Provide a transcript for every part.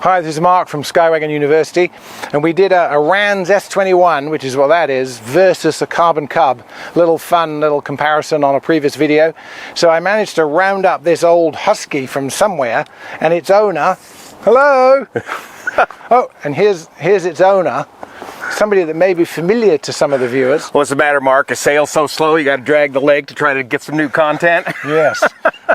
Hi, this is Mark from Skywagon University, and we did a Rans S21, which is what that is, versus a Carbon Cub. Little fun little comparison on a previous video. So I managed to round up this old Husky from somewhere, and its owner, hello! Oh, and here's its owner, somebody that may be familiar to some of the viewers. What's the matter, Mark? Is sales so slow you got to drag the leg to try to get some new content? Yes.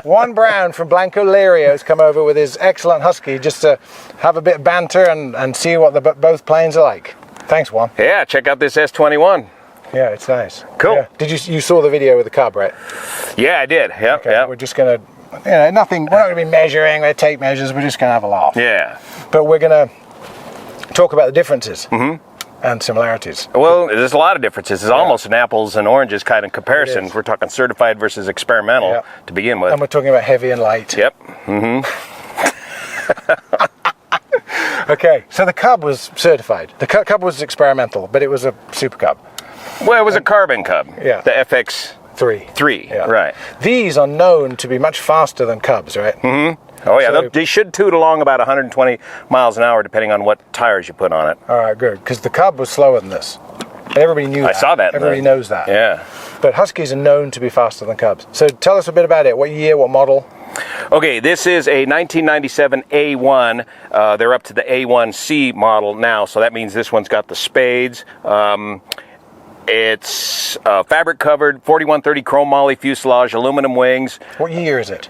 Juan Browne from Blancolirio has come over with his excellent Husky just to have a bit of banter and see what both planes are like. Thanks, Juan. Yeah, check out this S21. Yeah, it's nice. Cool. Yeah. Did you saw the video with the Cub, right? Yeah, I did. Yep, okay, yep. We're just going to, we're not going to be measuring, we're tape measures, we're just going to have a laugh. Yeah. But we're going to talk about the differences. And similarities. Well, there's a lot of differences. It's almost an apples and oranges kind of comparison. We're talking certified versus experimental to begin with. And we're talking about heavy and light. Yep. Okay, so the Cub was certified. The Cub was experimental, but it was a Super Cub. Well, it was a Carbon Cub. Yeah. The FX3. Yeah. Right. These are known to be much faster than Cubs, right? Oh yeah, So, they should toot along about 120 miles an hour depending on what tires you put on it. all right, good. Because the Cub was slower than this. And everybody knew that. I saw that. Everybody knows that. Yeah. But Huskies are known to be faster than Cubs. So tell us a bit about it. What year, what model? Okay, this is a 1997 A1. They're up to the A1C model now, so that means this one's got the spades. It's fabric covered, 4130 chrome moly fuselage, aluminum wings. What year is it?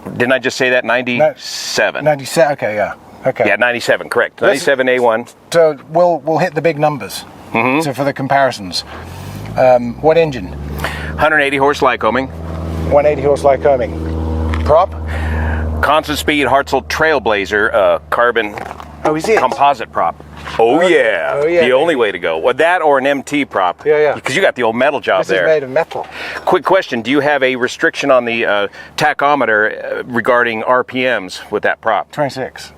Didn't I just say that? 97. 97, okay, yeah. Okay. Yeah, 97, correct. 97 A1. So we'll hit the big numbers. So for the comparisons. What engine? 180 horse Lycoming. 180 horse Lycoming. Prop? Constant speed Hartzell Trailblazer carbon composite prop. Oh yeah. The only way to go. Well, that or an MT prop. Yeah. Because you got the old metal job there. This is made of metal. Quick question: do you have a restriction on the tachometer regarding RPMs with that prop? 26.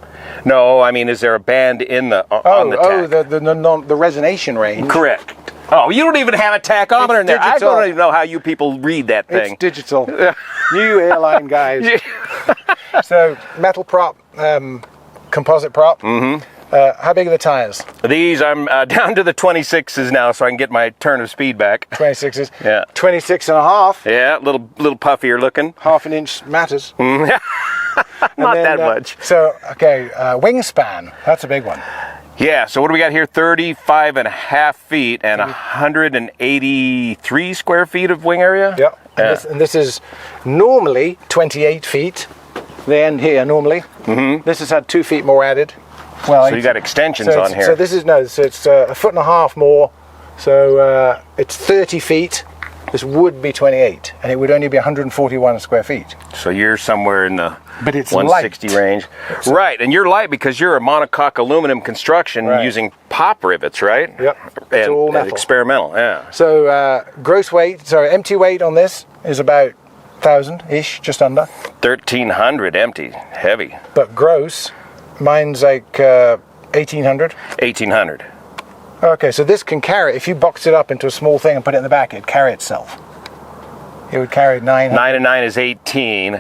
No, I mean, is there a band in the on the tach? The resonation range. Correct. Oh, you don't even have a tachometer in there. I don't even know how you people read that thing. It's digital. You airline guys. So metal prop, composite prop. How big are the tires? These, I'm down to the 26s now, so I can get my turn of speed back. 26s. Yeah. 26 and a half. Yeah, little puffier looking. Half an inch matters. Not that much. So, okay, wingspan. That's a big one. Yeah, so what do we got here? 35 and a half feet and 183 square feet of wing area? Yep. And this is normally 28 feet. They end here normally. This has had 2 feet more added. Well, so you got extensions on here. So this is, so it's a foot and a half more. So it's 30 feet. This would be 28, and it would only be 141 square feet. So you're somewhere in the 160 light. range. Right, and you're light because you're a monocoque aluminum construction using pop rivets, right? Yep. It's all metal. Experimental, yeah. So empty weight on this is about 1,000-ish, just under. 1,300 empty, heavy. But gross, mine's like 1,800. 1,800. Okay, so this can carry, if you boxed it up into a small thing and put it in the back, it'd carry itself. It would carry 900. 9 and 9 is 18.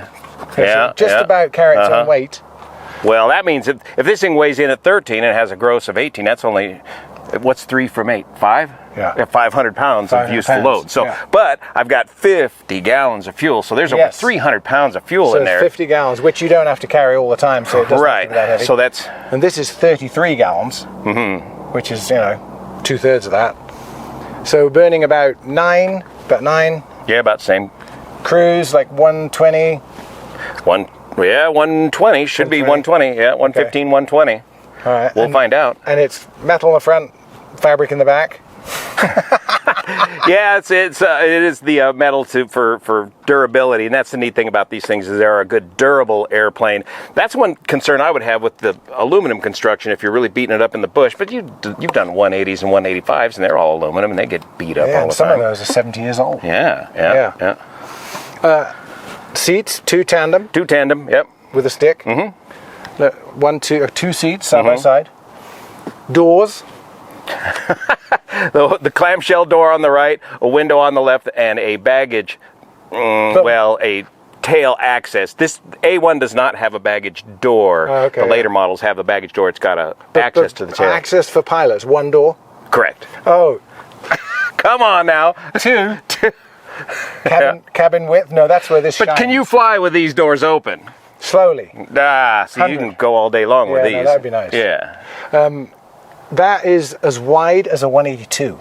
So just about carry its own weight. Well, that means if this thing weighs in at 13 and has a gross of 18, that's only, what's 3 from 8? 5? Yeah. 500 pounds of useful load. So, but I've got 50 gallons of fuel, so there's over 300 pounds of fuel in there. 50 gallons, which you don't have to carry all the time, so it doesn't have to be that heavy. So that's... And this is 33 gallons, which is, 2/3 of that. So burning about 9. Yeah, about the same. Cruise, like 120. 120. Should be 120. Yeah, 115, 120. All right. We'll find out. And it's metal in the front, fabric in the back. Yeah, it is the metal for durability, and that's the neat thing about these things is they're a good durable airplane. That's one concern I would have with the aluminum construction if you're really beating it up in the bush. But you've done 180s and 185s, and they're all aluminum, and they get beat up all the time. Some of those are 70 years old. Yeah. Seats, 2 tandem. 2 tandem. Yep. With a stick. Look, 2 seats side by side. Doors. The clamshell door on the right, a window on the left, and a baggage, a tail access. This A1 does not have a baggage door. Oh, okay, the later models have the baggage door. It's got access to the tail. Access for pilots, one door? Correct. Oh. Come on now. Two. Cabin width? No, that's where this But shines. can you fly with these doors open? Slowly. So you can go all day long with these. No, that'd be nice. Yeah. That is as wide as a 182.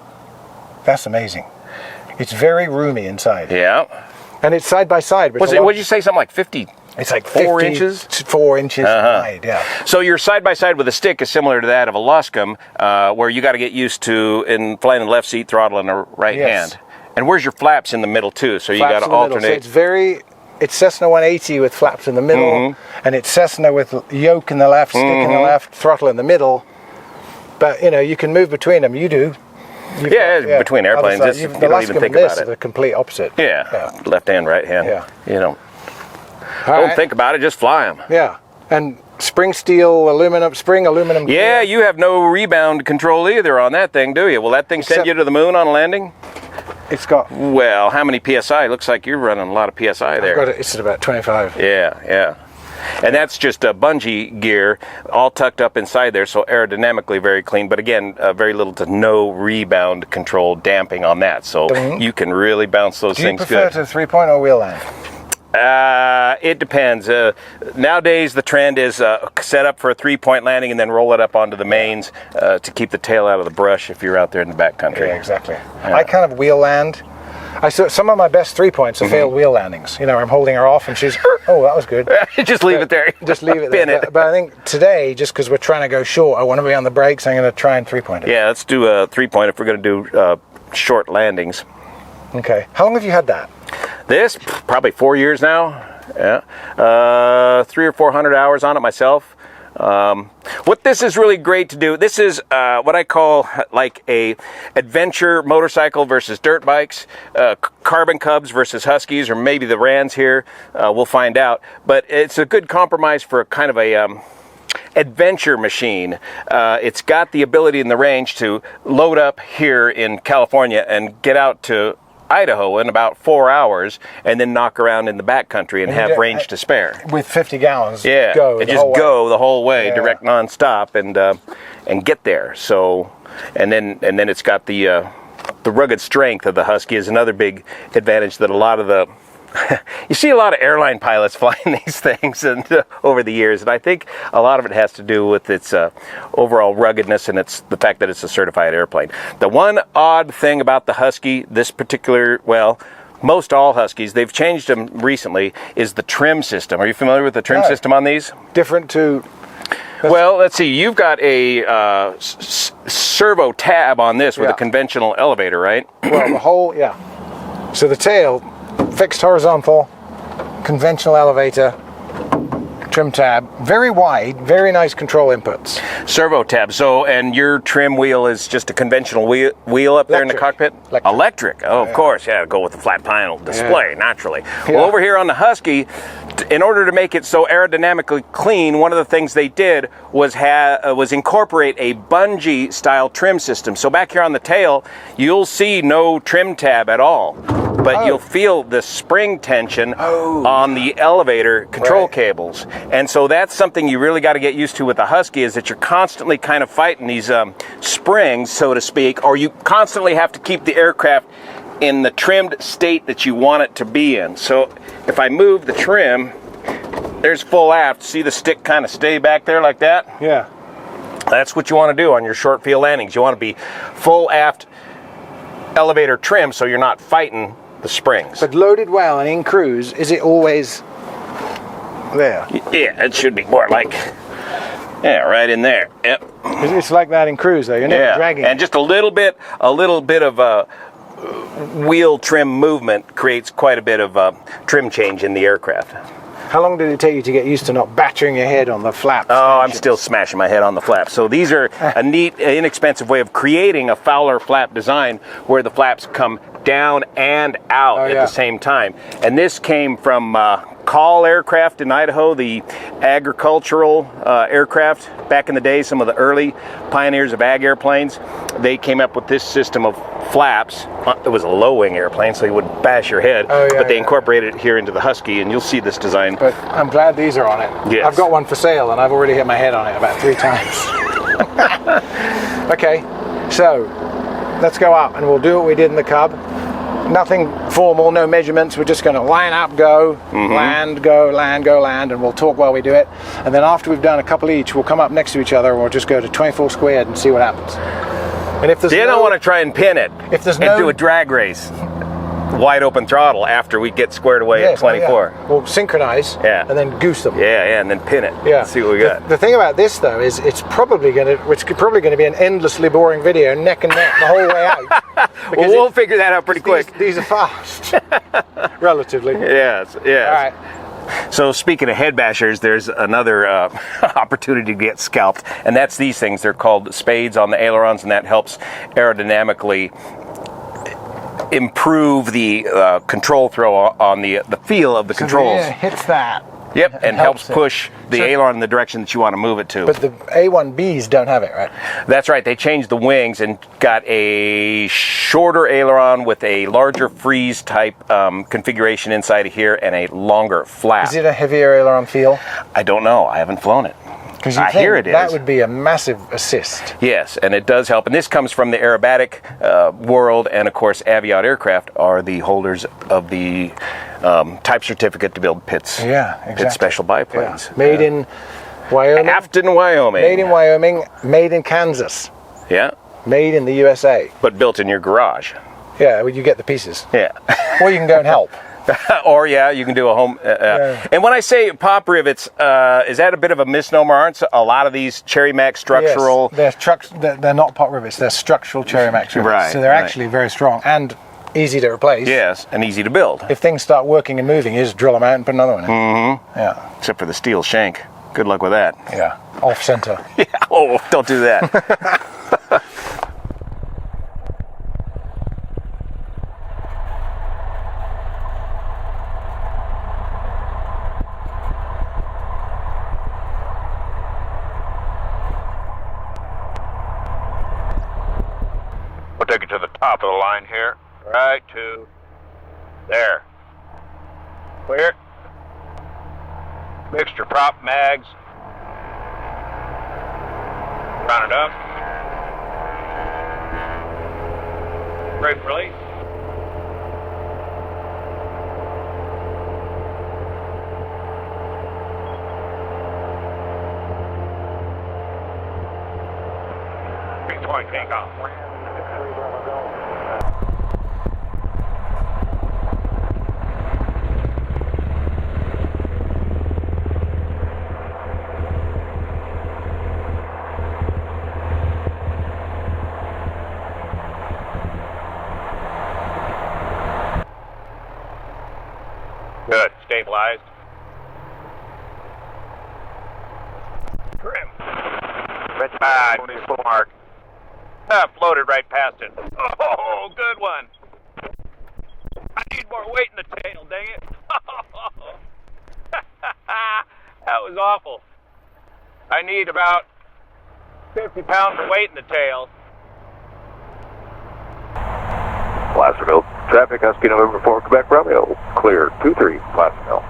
That's amazing. It's very roomy inside. Yeah. And it's side by side. What did you say? Something like 50? It's like 4 inches? 4 inches wide, yeah. So your side-by-side with a stick is similar to that of a Luscombe, where you got to get used to in flying the left seat, throttle in the right hand. And where's your flaps in the middle too? So you got to alternate. So it's Cessna 180 with flaps in the middle, and it's Cessna with yoke in the left, stick in the left, throttle in the middle. But you know, you can move between them. You do. Between airplanes, you don't even think about it. The complete opposite. Yeah. Left hand, right hand. Yeah. You know. Don't think about it, just fly them. Yeah. And spring steel, aluminum. Yeah, you have no rebound control either on that thing, do you? Will that thing send you to the moon on landing? It's got... Well, how many PSI? Looks like you're running a lot of PSI there. It's at about 25. Yeah. And that's just a bungee gear, all tucked up inside there, so aerodynamically very clean. But again, very little to no rebound control damping on that. So you can really bounce those things good. Do you prefer to 3.0 wheel land? It depends. Nowadays, the trend is set up for a 3-point landing and then roll it up onto the mains to keep the tail out of the brush if you're out there in the backcountry. Yeah, exactly. Yeah. I kind of wheel land. I saw some of my best 3-points are failed wheel landings. You know, I'm holding her off and she's, oh, that was good. Just leave it there. Just leave it there. But I think today, just because we're trying to go short, I want to be on the brakes. I'm going to try and 3-point it. Yeah, let's do a 3-point if we're going to do short landings. Okay. How long have you had that? This, probably 4 years now. Yeah. 300 or 400 hours on it myself. What this is really great to do, this is what I call like a adventure motorcycle versus dirt bikes, carbon cubs versus huskies, or maybe the Rans here. We'll find out. But it's a good compromise for a kind of a adventure machine. It's got the ability in the range to load up here in California and get out to Idaho in about 4 hours, and then knock around in the backcountry and have range to spare. With 50 gallons, go the whole way, direct nonstop, and get there. So, and then it's got the rugged strength of the Husky is another big advantage that a lot of the you see a lot of airline pilots flying these things over the years, and I think a lot of it has to do with its overall ruggedness and the fact that it's a certified airplane. The one odd thing about the Husky, this particular, most all Huskies, they've changed them recently, is the trim system. Are you familiar with the trim system on these? Different to... Well, let's see. You've got a servo tab on this with a conventional elevator, right? Well, the whole, So the tail... fixed horizontal, conventional elevator, trim tab, very wide, very nice control inputs. Servo tab. So, and your trim wheel is just a conventional wheel up there in the cockpit? Electric. Oh, of course. Yeah, go with the flat panel display, naturally. Yeah. Well, over here on the Husky, in order to make it so aerodynamically clean, one of the things they did was incorporate a bungee style trim system. So back here on the tail, you'll see no trim tab at all. But you'll feel the spring tension on the elevator control cables. And so that's something you really got to get used to with the Husky, is that you're constantly kind of fighting these springs, so to speak, or you constantly have to keep the aircraft in the trimmed state that you want it to be in. So if I move the trim, there's full aft. See the stick kind of stay back there like that? Yeah. That's what you want to do on your short field landings. You want to be full aft elevator trim so you're not fighting the springs. But loaded well and in cruise, is it always there? Yeah, it should be more like, right in there. Yep. It's like that in cruise though, you're never dragging. And just a little bit of wheel trim movement creates quite a bit of trim change in the aircraft. How long did it take you to get used to not battering your head on the flaps? Oh, I'm still smashing my head on the flaps. So these are a neat, inexpensive way of creating a Fowler flap design where the flaps come down and out at yeah. the same time. And this came from Call Aircraft in Idaho, the agricultural aircraft. Back in the day, some of the early pioneers of ag airplanes, they came up with this system of flaps. It was a low-wing airplane, so you wouldn't bash your head, but they incorporated it here into the Husky, and you'll see this design. But I'm glad these are on it. Yes. I've got one for sale, and I've already hit my head on it about 3 times. Okay, so let's go up, and we'll do what we did in the Cub. Nothing formal, no measurements. We're just going to line up, go, land, go, land, go, land, and we'll talk while we do it. And then after we've done a couple each, we'll come up next to each other, and we'll just go to 24 squared and see what happens. And if there's Then I want to try and pin it. If there's and do a drag race, wide open throttle after we get squared away at 24. We'll synchronize. And then goose them. And then pin it. Let's see what we got. The thing about this though is it's probably going to be an endlessly boring video, neck and neck the whole way out. Well, we'll figure that out pretty quick. These are fast, relatively. Yes. All right. So speaking of head bashers, there's another opportunity to get scalped, and that's these things. They're called spades on the ailerons, and that helps aerodynamically improve the control throw on the feel of the controls. Yeah, hits that. Yep, and helps push the aileron in the direction that you want to move it to. But the A1Bs don't have it, right? That's right. They changed the wings and got a shorter aileron with a larger freeze type configuration inside of here and a longer flap. Is it a heavier aileron feel? I don't know. I haven't flown it. Because I hear it is. That would be a massive assist. Yes, and it does help. And this comes from the aerobatic world, and of course, Aviat Aircraft are the holders of the type certificate to build Pitts. Yeah, exactly. Pitts special biplanes. Yeah. Made in Wyoming. Afton, Wyoming. Made in Wyoming. Made in Kansas. Yeah. Made in the USA. But built in your garage. Yeah, well, you get the pieces. Yeah. Or you can go and help. Or you can do a home. And when I say pop rivets, is that a bit of a misnomer? Aren't a lot of these Cherry Max structural? Yes, they're not pop rivets. They're structural Cherry Max rivets. Right. So they're actually very strong and easy to replace. Yes, and easy to build. If things start working and moving, you just drill them out and put another one in. Yeah. Except for the steel shank. Good luck with that. Yeah. Off center. Yeah. Oh, don't do that. We'll take it to the top of the line here. Right to there. Clear. Mixture prop mags. Round it up. Brake release. Takeoff. Good. Stabilized. Trim. Good mark. Floated right past it. Oh, good one. I need more weight in the tail, dang it. That was awful. I need about 50 pounds of weight in the tail. Placerville traffic, Husky November 4, Quebec Romeo. Clear 23, Placerville.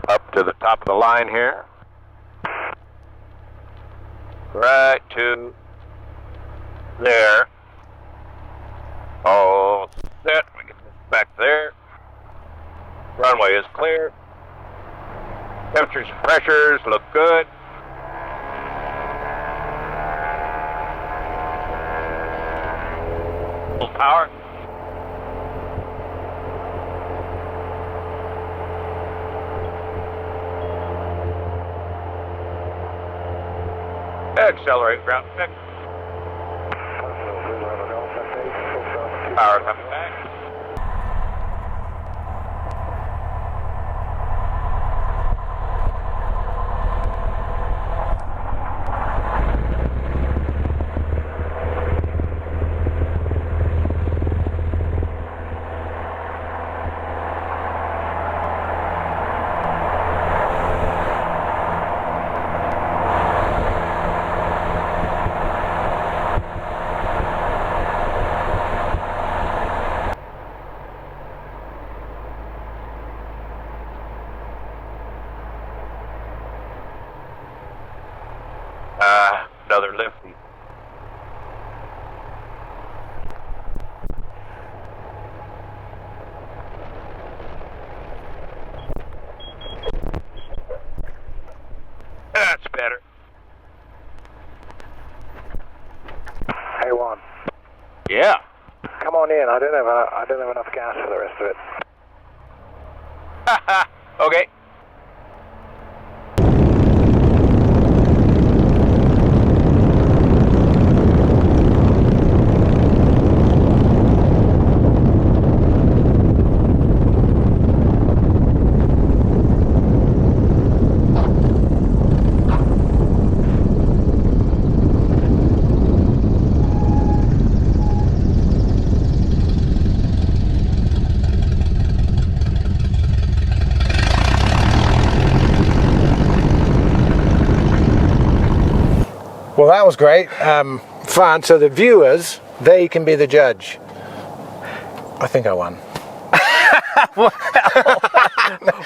Up to the top of the line here. Right to there. All set. We get this back there. Runway is clear. Temperatures and pressures look good. Full power. Accelerate, ground check. Power coming back. Another lifty. That's better. A1. Yeah. Come on in. I don't have enough gas for the rest of it. Okay. Well, that was great. Fun. So the viewers, they can be the judge. I think I won.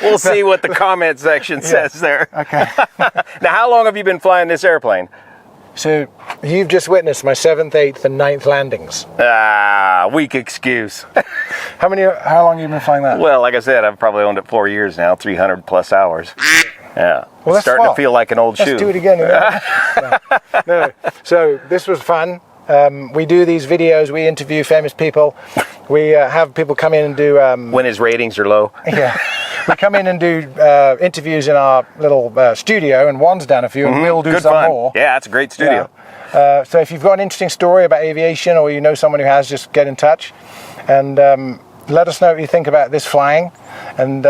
We'll see what the comment section says there. Okay. Now, how long have you been flying this airplane? So you've just witnessed my 7th, 8th, and 9th landings. Ah, weak excuse. How long have you been flying that? Well, like I said, I've probably owned it 4 years now, 300 plus hours. Yeah. Well, that's starting fun. to feel like an old shoe. Let's do it again. No. So this was fun. We do these videos. We interview famous people. We have people come in and do. When his ratings are low. Yeah. We come in and do interviews in our little studio, and Juan's done a few, and we'll do Good some fun. more. Yeah, it's a great studio. Yeah. So if you've got an interesting story about aviation, or you know someone who has, just get in touch, and let us know what you think about this flying, and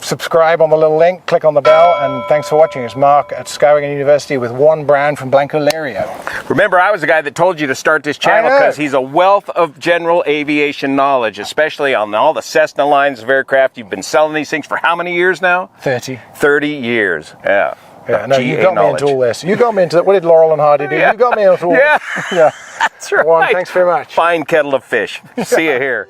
subscribe on the little link, click on the bell, and thanks for watching. It's Mark at Skywing University with Juan Browne from Blancolirio. Remember, I was the guy that told you to start this channel because he's a wealth of general aviation knowledge, especially on all the Cessna lines of aircraft. You've been selling these things for how many years now? 30. 30 years, yeah. Yeah, no, you GA got knowledge. me into all this. You got me into, what did Laurel and Hardy do? Yeah. You got me into all Yeah. this. Yeah. That's right. Juan, thanks very much. Fine kettle of fish. See you here.